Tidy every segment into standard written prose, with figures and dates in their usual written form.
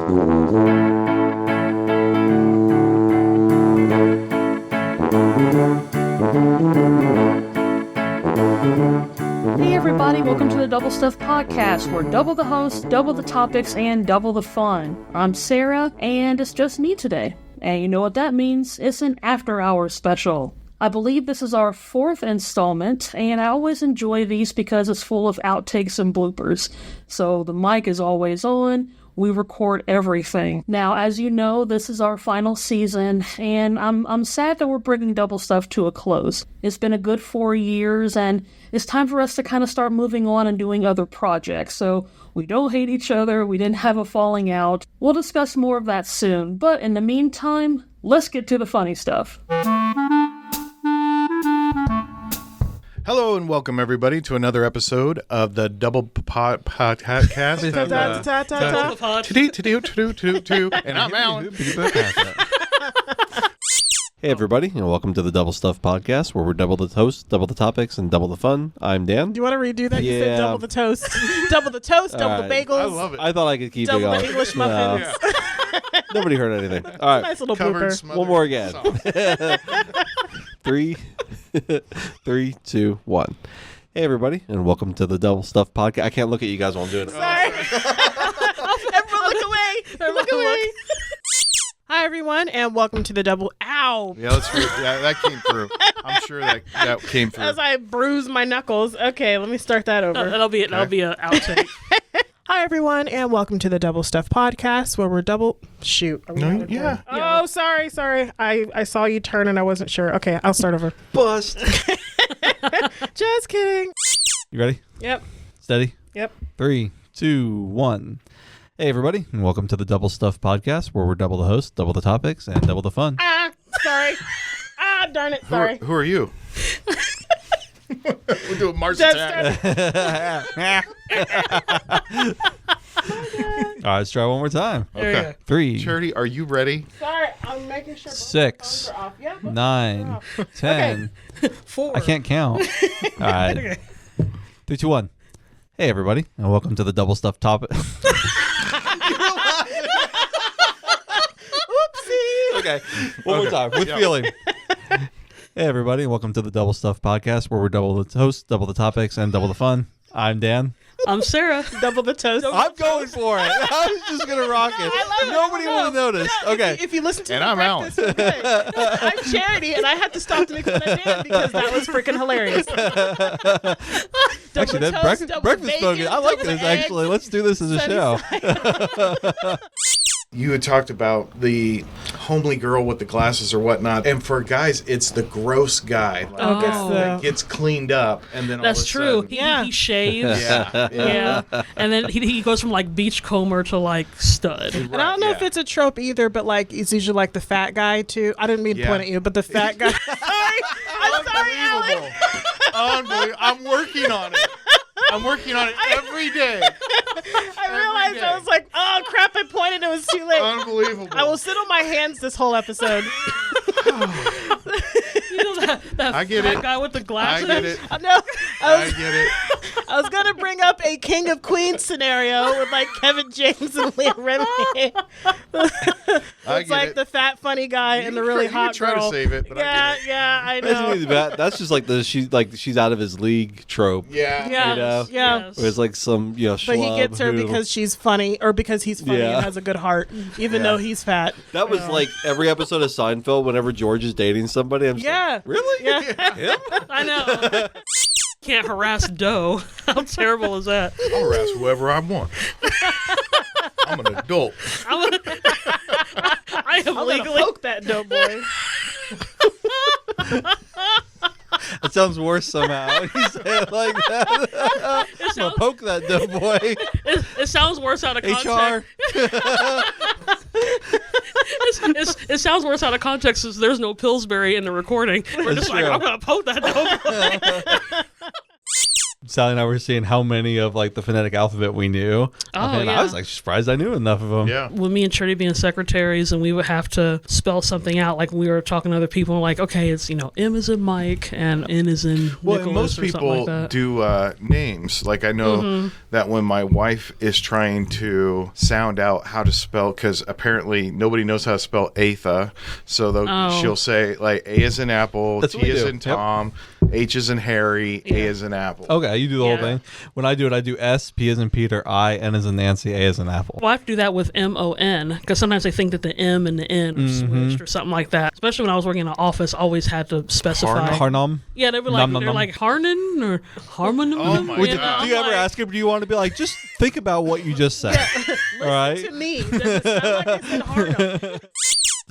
Hey everybody, welcome to the Double Stuff Podcast. We're double the host, double the topics, and double the fun. I'm Sarah, and it's just me today. And you know what that means? It's an after-hours special. I believe this is our 4th installment, and I always enjoy these because it's full of outtakes and bloopers. So the mic is always on. We record everything. Now, as you know, this is our final season, and I'm sad that we're bringing Double Stuff to a close. It's been a good 4 years, and it's time for us to kind of start moving on and doing other projects. So we don't hate each other. We didn't have a falling out. We'll discuss more of that soon. But in the meantime, let's get to the funny stuff. Hello and welcome everybody to another episode of the Double Podcast. And I'm Alan. Hey everybody, and welcome to the Double Stuff Podcast, where we're double the toast, double the topics, and double the fun. I'm Dan. Do you want to redo that? You said double the toast. Double the toast, double the bagels. I love it. I thought I could keep it double going. the English muffins. Yeah. Nobody heard anything. All right, Nice little Covered, blooper. smothered, one more again. sauce. 3, 2, 1. Hey everybody, and welcome to the Double Stuff Podcast. I can't look at you guys while I'm doing it. Sorry. Everyone look away. Look away. Hi everyone, and welcome to the double. Ow! Yeah, that came through. I'm sure that came through. As I bruise my knuckles. Okay, let me start that over. That'll be an outtake. Hi everyone, and welcome to the Double Stuff Podcast, where we're double. Shoot. Are we No, not recording? yeah. Oh, sorry. I saw you turn and I wasn't sure. Okay, I'll start over. Bust. Just kidding. You ready? Yep. Steady? Yep. 3, 2, 1. Hey everybody, and welcome to the Double Stuff Podcast, where we're double the host, double the topics, and double the fun. Sorry. Darn it. Sorry. Who are you? We'll do a Mars attack. All right, let's try one more time. Okay. 3, Charity, are you ready? Sorry, I'm making sure. 6, both phones are off. Yep. 9, 10. 4. I can't count. All right. Okay. 3, 2, 1. Hey everybody, and welcome to the Double Stuff Topic. Oopsie. Okay, one more time with feeling. Hey everybody, and welcome to the Double Stuff Podcast, where we're double the host, double the topics, and double the fun. I'm Dan. I'm Sarah. Double the toast. I'm going for it. I was just gonna rock it. Nobody would have noticed. Okay. If you listen to And the I'm practice, it's good. I'm Charity, and I had to stop to make fun of Dan because that was freaking hilarious. Actually, that breakfast spoken. I like this. Actually, let's do this as a show. You had talked about the homely girl with the glasses or whatnot, and for guys, it's the gross guy that gets cleaned up, and then That's all of a true. sudden, He shaves. yeah. And then he goes from like beachcomber to like stud. And I don't know if it's a trope either, but like it's usually like the fat guy too. I didn't mean to point at you, but the fat guy. Sorry, I'm sorry, Alan. Unbelievable. I'm working on it. I'm working on it every day. I realized I was like, oh crap! I pointed. It was too late. Unbelievable. I will sit on my hands this whole episode. You know that I get fat it. guy with the I glasses? get it. No, I get it. I was gonna bring up a King of Queens scenario with like Kevin James and Leah Remini. I It's get like it. the fat funny guy and the really hot try girl. to save it, but I get it. Yeah, I know. Basically, that's just like she's out of his league trope. Yeah. Yeah, You know? yeah. Yes. Where it's like some But he schlub gets her who- because she's funny, or because he's funny Yeah. and has a good heart, even though he's fat. that was like every episode of Seinfeld. Whenever George is dating somebody, I'm just Yeah. like, really? Yeah. Him? I know. Can't harass dough. How terrible is that? I'll harass whoever I want. I'm an adult. I am I'm gonna legally. poke that doughboy. It sounds worse somehow. He said it like that. I'm gonna poke that doughboy. It sounds worse out of HR. context. It sounds worse out of context since there's no Pillsbury in the recording. We're That's just like, true. I'm gonna poke that doughboy. Sally and I were seeing how many of like the phonetic alphabet we knew. And yeah. I was like surprised I knew enough of them. Yeah. With me and Trinity being secretaries, and we would have to spell something out, like when we were talking to other people, like, okay, it's, M is in Mike and N is in Nicholas. Well, and most or people like that. do names. Like I know that when my wife is trying to sound out how to spell, because apparently nobody knows how to spell Atha, so she'll say like A is in apple, That's what T we is do. in Tom, H is in Harry, A is in apple. Okay, you do the whole Yeah. thing. When I do it, I do S, P as in Peter, I, N as in Nancy, A as in Apple. Well, I have to do that with MON, because sometimes they think that the M and the N are switched or something like that. Especially when I was working in an office, I always had to specify. Harnum. Yeah, they were like, Nom, nom, nom. Harnan or Harmon. Oh my Would God. do you ever ask him, do you want to be like, just think about what you just said? All right? To me, does it sound like I said Harnum?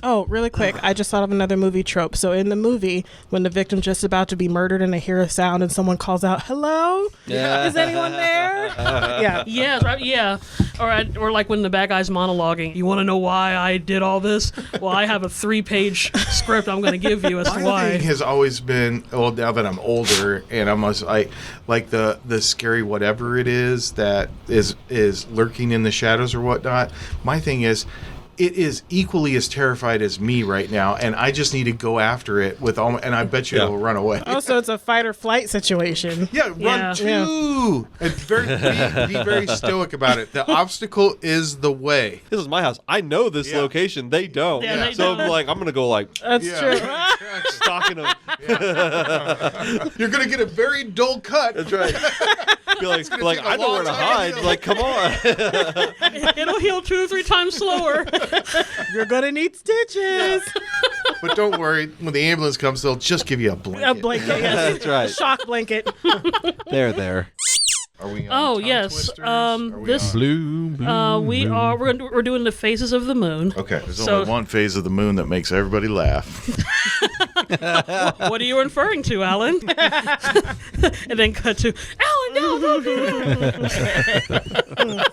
Oh, really quick. I just thought of another movie trope. So in the movie, when the victim's just about to be murdered and they hear a sound and someone calls out, hello? Yeah. Is anyone there? Yeah. Yes, right, yeah. Or like when the bad guy's monologuing, you want to know why I did all this? Well, I have a 3-page script I'm going to give you as to My why. thing has always been, well, now that I'm older and I'm like the scary whatever it is that is lurking in the shadows or whatnot. My thing is, it is equally as terrified as me right now, and I just need to go after it with all. And I bet you Yeah. it'll run away. Oh, so it's a fight or flight situation. Yeah, run Yeah. too. And be very stoic about it. The obstacle is the way. This is my house. I know this Yeah. location. They don't. Yeah, they so don't. I'm like, I'm going to go like That's Yeah. true. stalking them. You're gonna get a very dull cut. That's right. Be like, gonna take a I know where long to time to hide. heal. Like, come on. It'll heal 2 or 3 times slower. You're going to need stitches. But don't worry, when the ambulance comes, they'll just give you a blanket. A blanket, yes. That's right. Shock blanket. There. Are we on Oh, tongue yes. twisters? Are we This- on- Blue. We're doing the phases of the moon. Okay, there's So- only one phase of the moon that makes everybody laugh. What are you referring to, Alan? And then cut to Alan. No, don't do that.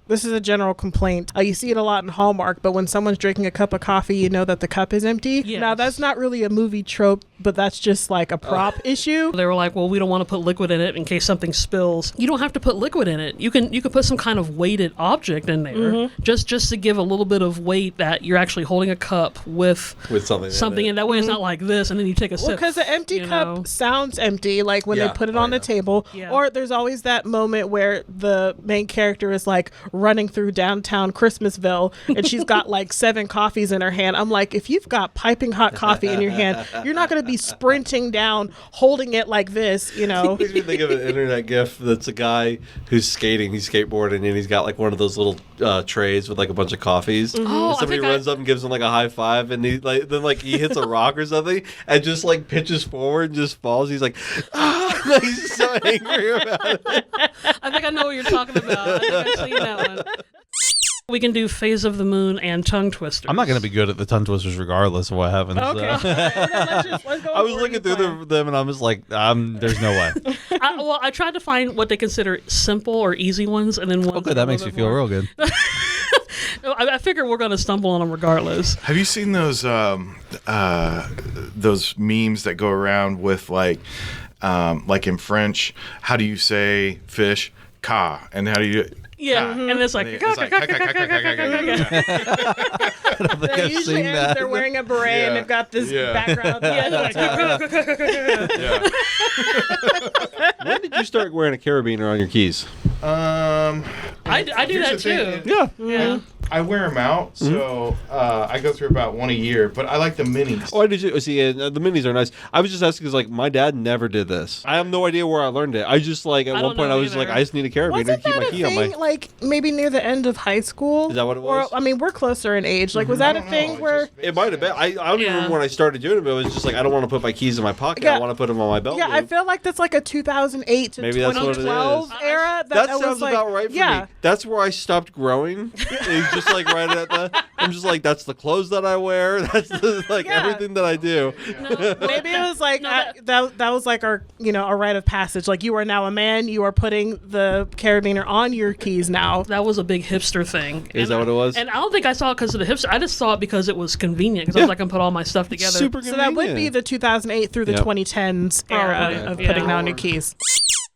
This is a general complaint. You see it a lot in Hallmark, but when someone's drinking a cup of coffee, you know that the cup is empty. Yes. Now, that's not really a movie trope, but that's just like a prop issue. They were like, well, we don't want to put liquid in it in case something spills. You don't have to put liquid in it. You can put some kind of weighted object in there, just to give a little bit of weight that you're actually holding a cup with something in that way. It's not like this, and then you take a Well, sip. because an empty you cup know? sounds empty, like when Yeah. they put it on the table. Yeah. Or there's always that moment where the main character is like running through downtown Christmasville and she's got like 7 coffees in her hand. I'm like, if you've got piping hot coffee in your hand, you're not going to be sprinting down holding it like this, you know. Makes me think of an internet gif that's a guy who's skating, he's skateboarding, and he's got like one of those little trays with like a bunch of coffees. Oh, And I somebody think runs up and gives him like a high five, and he like then like he hits a rock or something, and just like pitches forward and just falls. He's like, ah! He's so angry about it. I think I know what you're talking about. I think I've seen that one. We can do phase of the moon and tongue twisters. I'm not going to be good at the tongue twisters regardless of what happens. Okay. So. Let's go I was over looking it. through them, and I was like, there's no way. I tried to find what they consider simple or easy ones, and then ones Okay, that makes me feel real good. I figure we're going to stumble on them regardless. Have you seen those memes that go around with like in French? How do you say fish? Ka. And how do you? Yeah, and it's like, It's like, ka, ka, ka, ka, ka, ka, ka, ka. I don't think They I've usually seen end, that. they're wearing a beret Yeah. and they've got this Yeah. background. Yeah. When did you start wearing a carabiner on your keys? I do Here's that the thing. too. Yeah. Yeah. I wear them out, so I go through about one a year. But I like the minis. Oh, I did you see? The minis are nice. I was just asking because, like, my dad never did this. I have no idea where I learned it. I just like at I one don't point know I was like, either. I just need a carabiner to Wasn't keep that my a key on thing, my. like, maybe near the end of high school? Is that what it was? Or, I mean, we're closer in age. Like, was that a I don't thing know. where... It might have been. I don't even Yeah. remember when I started doing it, but it was just like I don't want to put my keys in my pocket. Yeah. I want to put them on my belt. Yeah, I loop. feel like that's like a 2008 to Maybe that's what it 2012 is. era. That was sounds like, about right for yeah. me. That's where I stopped growing. It's just like right at the. I'm just like, that's the clothes that I wear. That's everything that I do. Maybe it was like that was like our a rite of passage. Like, you are now a man. You are putting the carabiner on your keys now. That was a big hipster thing. Is that what it was? And I don't think I saw it because of the hipster. I just saw it because it was convenient. Because I was like, I can put all my stuff together. Super So that would be the 2008 through the 2010s era of putting down your keys.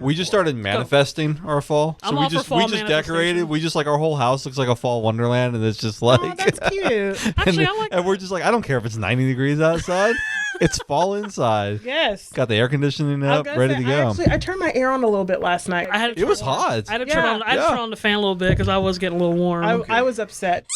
We just started manifesting our fall. I'm So all we for just fall we just decorated. manifestation. We just like our whole house looks like a fall wonderland, and it's just like Oh, that's cute. Actually, I like and we're just like, I don't care if it's 90 degrees outside. It's fall inside. Yes. Got the air conditioning I was up, gonna ready say, to go. I turned my air on a little bit last night. I had to It was turn on- hot. I had to turn on. I had to turn on the fan a little bit because I was getting a little warm. I was upset.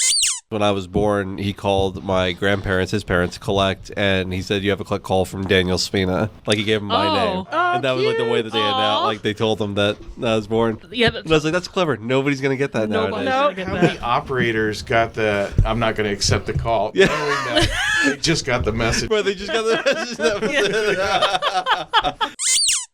When I was born, he called my grandparents, his parents, collect, and he said, "You have a collect call from Daniel Spina." Like, he gave him my name, Oh, and that was like the way that they Aw. announced. Like, they told them that I was born. yeah, And I was like, "That's clever. Nobody's gonna get that Nobody's nowadays." gonna get How that. many operators got the I'm not going to accept the call? Yeah. Knowing that they just got the message. But they just got the message. That was it.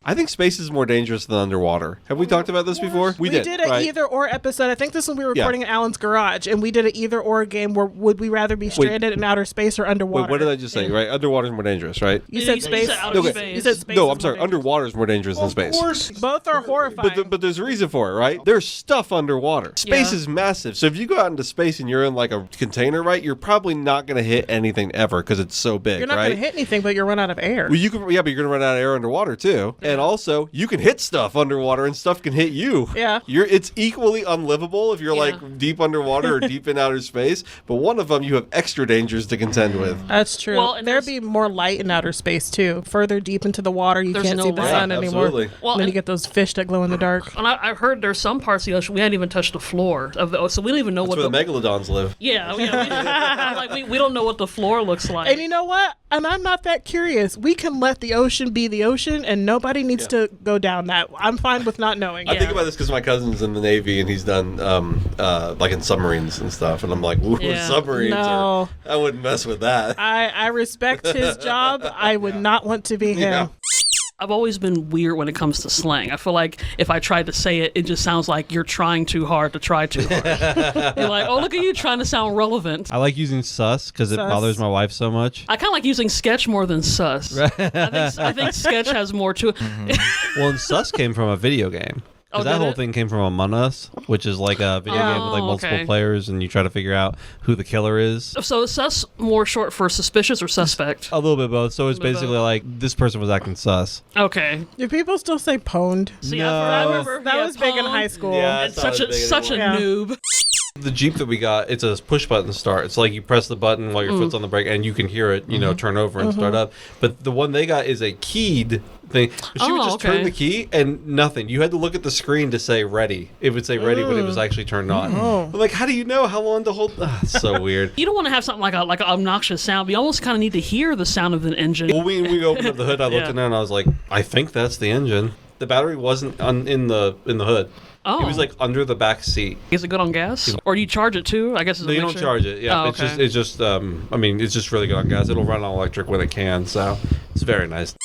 I think space is more dangerous than underwater. Have we talked about this before? We did an right? either or episode. I think this one we were recording in Alan's garage, and we did an either or game where would we rather be stranded in outer space or underwater? Wait, what did I just say? Right, underwater is more dangerous, right? You said space. outer Okay. space. You said space. No, is I'm sorry. more dangerous. Underwater is more dangerous than Of space. course. Both are horrifying. But there's a reason for it, right? There's stuff underwater. Space Yeah. is massive. So if you go out into space and you're in like a container, right, you're probably not going to hit anything ever because it's so big, You're not right? going to hit anything, but you'll run out of air. Well, but you're going to run out of air underwater too. And also, you can hit stuff underwater and stuff can hit you. Yeah. It's equally unlivable if you're Yeah. like deep underwater or deep in outer space. But one of them, you have extra dangers to contend with. That's true. Well, and There'd there's- be more light in outer space too. Further deep into the water, you There's can't no see the light. sun Yeah, anymore. absolutely. Well, And then you and- get those fish that glow in the dark. And I've heard there's some parts of the ocean we hadn't even touched the floor of the ocean, so we don't even know That's what where the megalodons live. we don't know what the floor looks like. And you know what? And I'm not that curious. We can let the ocean be the ocean, and nobody needs to go down that. I'm fine with not knowing. I think about this because my cousin's in the Navy and he's done like in submarines and stuff, and I'm like, ooh, Yeah. submarines. No. I wouldn't mess with that. I respect his job. I would not want to be him. Yeah. I've always been weird when it comes to slang. I feel like if I tried to say it, it just sounds like you're trying too hard to try too hard. You're like, oh, look at you trying to sound relevant. I like using sus because it Sus. bothers my wife so much. I kind of like using sketch more than sus. I think sketch has more to it. Well, and sus came from a video game. Oh, Because that did whole it? thing came from Among Us, which is like a video game with like Oh, multiple okay. players, and you try to figure out who the killer is. So is sus more short for suspicious or suspect? A little bit both. So it's bit of basically both. like this person was acting sus. Okay. Do people still say pwned? See, No. I remember That yeah, was big in Pwn. high school. Yeah. It's That's not such a as big such a anymore. noob. The Jeep that we got, it's a push button start. It's like you press the button while your foot's on the brake, and you can hear it, turn over and start up. But the one they got is a keyed thing. She would Oh, just turn okay. the key and nothing. You had to look at the screen to say ready. It would say ready when it was actually turned on. I'm like, how do you know how long to hold? It's so weird. You don't want to have something like an obnoxious sound, but you almost kind of need to hear the sound of an engine. Well, we opened up the hood. I looked Yeah. in there and I was like, I think that's the engine. The battery wasn't in the hood. Oh. It was like under the back seat. Is it good on gas? Or do you charge it too? I guess it's No, a you don't mixture. charge it. Yeah, Oh, it's okay. just. It's just really good on gas. It'll run on electric when it can. So it's very nice.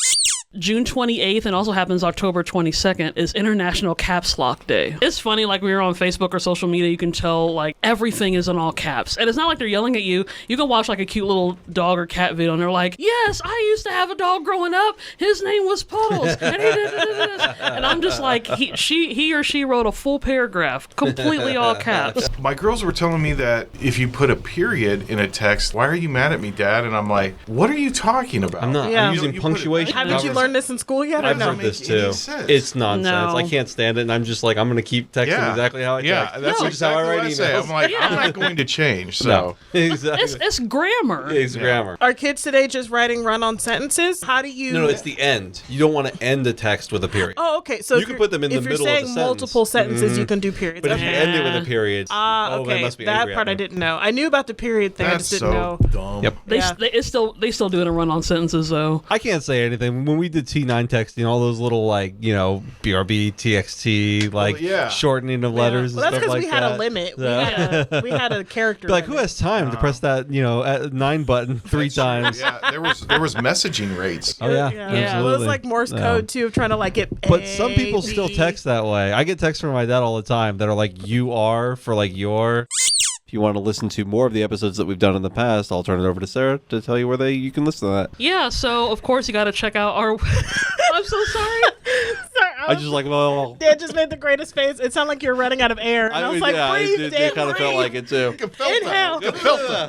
June 28th and also happens October 22nd is International Caps Lock Day. It's funny, like when you're on Facebook or social media, you can tell like everything is in all caps. And it's not like they're yelling at you. You can watch like a cute little dog or cat video and they're like, yes, I used to have a dog growing up. His name was Puddles. And he did this. And I'm just like, he or she wrote a full paragraph, completely all caps. My girls were telling me that if you put a period in a text, why are you mad at me, Dad? And I'm like, what are you talking about? I'm not. Yeah. I'm using You put it- punctuation. Haven't you learned this in school yet? Or I've no? heard this Make any too. sense. It's nonsense. No. I can't stand it, and I'm just like, I'm going to keep texting Yeah. exactly how I text. Yeah, that's Which is how exactly I what I write say. emails. I'm like, I'm not going to change. So No, exactly. It's grammar. It's grammar. Are kids today just writing run-on sentences? How do you? No, it's the end. You don't want to end a text with a period. Oh, okay. So You if can you're- put them in the if middle of you're the saying sentence. multiple sentences, you can do periods. But if you Okay. end it with a period, Ah, they okay. must be That angry part at I me. didn't know. I knew about the period thing. I that's just didn't so know. dumb. Yep. They still do it in run-on sentences though. I can't say anything. When we did T9 texting, all those little like BRB, TXT, like yeah. shortening of letters Well, and that's stuff like we had that. a limit. Yeah. We had a character. Be like, who limit. has time to press that, at 9 button 3 times? Yeah, there was messaging rates. Oh yeah, Yeah. absolutely. Well, it's like Morse code too, of trying to like get. But some people still A, text that way. I get texts from my dad all the time that are like "you are" for like "your." If you want to listen to more of the episodes that we've done in the past, I'll turn it over to Sarah to tell you where you can listen to that. Yeah, so of course you got to check out our. I'm so sorry. I just like, well, Dan just made the greatest face. It sounded like you're running out of air. And I was like, breathe, Dan, it kind of felt like it too. Inhale.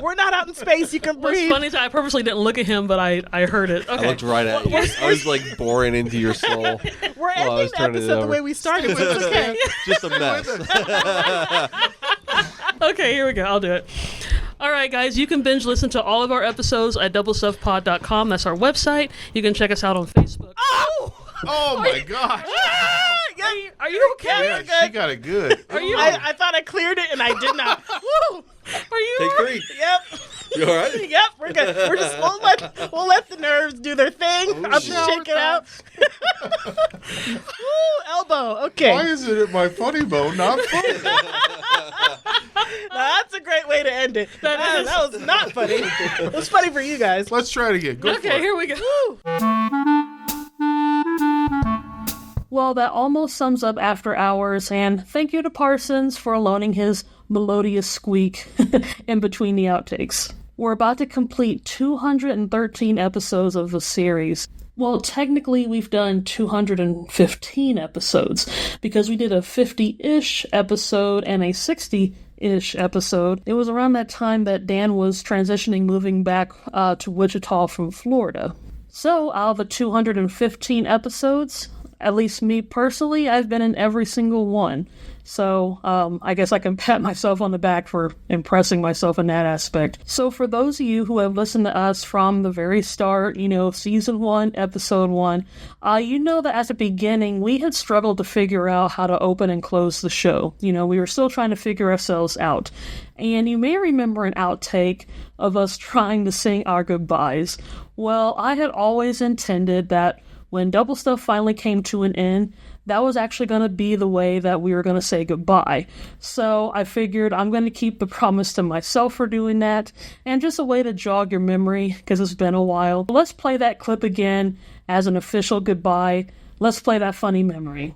We're not out in space. You can What's breathe. funny is I purposely didn't look at him, but I heard it. Okay. I looked right at you. I was like boring into your soul. We're Well, I ending was the turning it episode the over. way we started, but it's okay. Just a mess. Okay, here we go. I'll do it. All right, guys, you can binge listen to all of our episodes at doublestuffpod.com. That's our website. You can check us out on Facebook. Oh my gosh. Are you okay? Yeah, she got it good. Are you? I thought I cleared it, and I did not. Woo! Are you? Take 3. Yep. You all right? Yep, we're good. We'll let the nerves do their thing. I'll just shake it out. Woo, elbow. Okay. Why is it at my funny bone not funny? Now, that's a great way to end it. That was not funny. It was funny for you guys. Let's try it again. Go for Okay, it. here we go. Well, that almost sums up After Hours, and thank you to Parsons for loaning his melodious squeak in between the outtakes. We're about to complete 213 episodes of the series. Well, technically, we've done 215 episodes, because we did a 50-ish episode and a 60-ish episode. It was around that time that Dan was transitioning, moving back to Wichita from Florida. So, out of the 215 episodes, at least me personally, I've been in every single one. So, I guess I can pat myself on the back for impressing myself in that aspect. So for those of you who have listened to us from the very start, season 1, episode 1, you know that at the beginning, we had struggled to figure out how to open and close the show. We were still trying to figure ourselves out. And you may remember an outtake of us trying to sing our goodbyes. Well, I had always intended that when Double Stuff finally came to an end, that was actually going to be the way that we were going to say goodbye. So I figured I'm going to keep the promise to myself for doing that, and just a way to jog your memory, because it's been a while. Let's play that clip again as an official goodbye. Let's play that funny memory.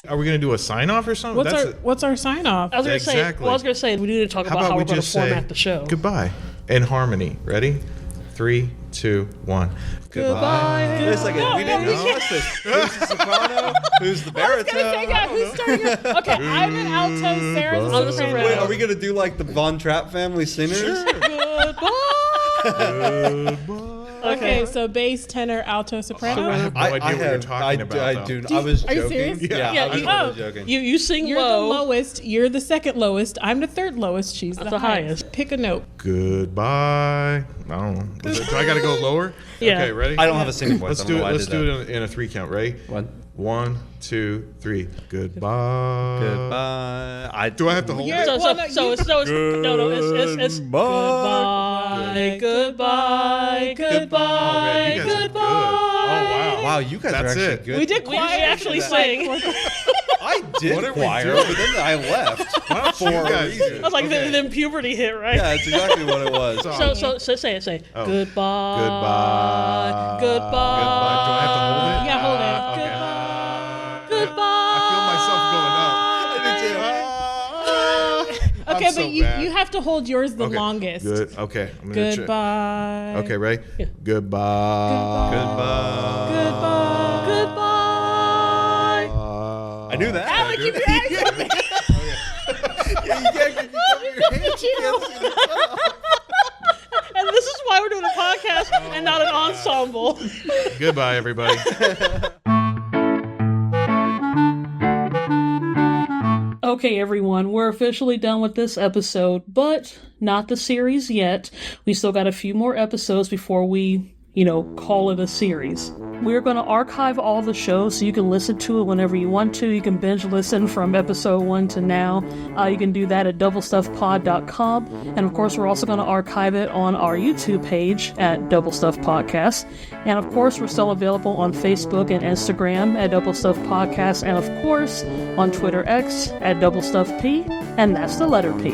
Are we going to do a sign-off or something? What's our sign off? I was going to say, we need to talk about how we're going to format the show. Goodbye. In harmony. Ready? 3, 2, 1. Goodbye. Wait a second. We didn't discuss this. Who's the soprano? Who's the baritone? Who's starting it? Okay, I'm an alto, Sarah's a soprano. Wait, are we going to do like the Von Trapp family singers? Sure. Goodbye. Okay, so bass, tenor, alto, soprano. I have no idea what you're talking about. I though. do. I was Are you joking. serious? Yeah, I was totally joking. You sing You're low. the lowest. You're the second lowest. I'm the third lowest. She's the highest. Pick a note. Goodbye. I don't know. Do I got to go lower? Yeah. Okay, ready? I don't have a singing voice. Let's do it. Let's do it in a 3 count. Ready? 1, 1, 2, 3. Goodbye. Goodbye. Do I have to hold Yeah. it? So Well, no, it's you- it's goodbye, goodbye, goodbye, Oh, man, you guys are good. goodbye. Oh, Wow, you guys That's are actually it. good. We did We choir. actually sing. I did What are we choir, doing? but then I left for you a guys reason. do? I was like, Okay. then puberty hit, right? Yeah, that's exactly what it was. So say it. Oh. Goodbye. Goodbye. Goodbye. Goodbye. Do I have to hold it? Yeah, hold it. Okay. Goodbye. I feel myself going up. Okay, I'm but so you bad. have to hold yours the Okay. longest. Good. Okay. I'm gonna Goodbye. Okay, ready? Goodbye. Goodbye. Goodbye. Goodbye. I knew that. Alec, keep your eyes open. Yeah, you can't keep your hands. And this is why we're doing a podcast and not an ensemble. Goodbye, everybody. Okay, everyone, we're officially done with this episode, but not the series yet. We still got a few more episodes before we, call it a series. We're going to archive all the shows so you can listen to it whenever you want to. You can binge listen from episode 1 to now. You can do that at doublestuffpod.com. And of course, we're also going to archive it on our YouTube page at Double Stuff Podcast. And of course, we're still available on Facebook and Instagram at Double Stuff Podcast. And of course, on Twitter X at Double Stuff P. And that's the letter P.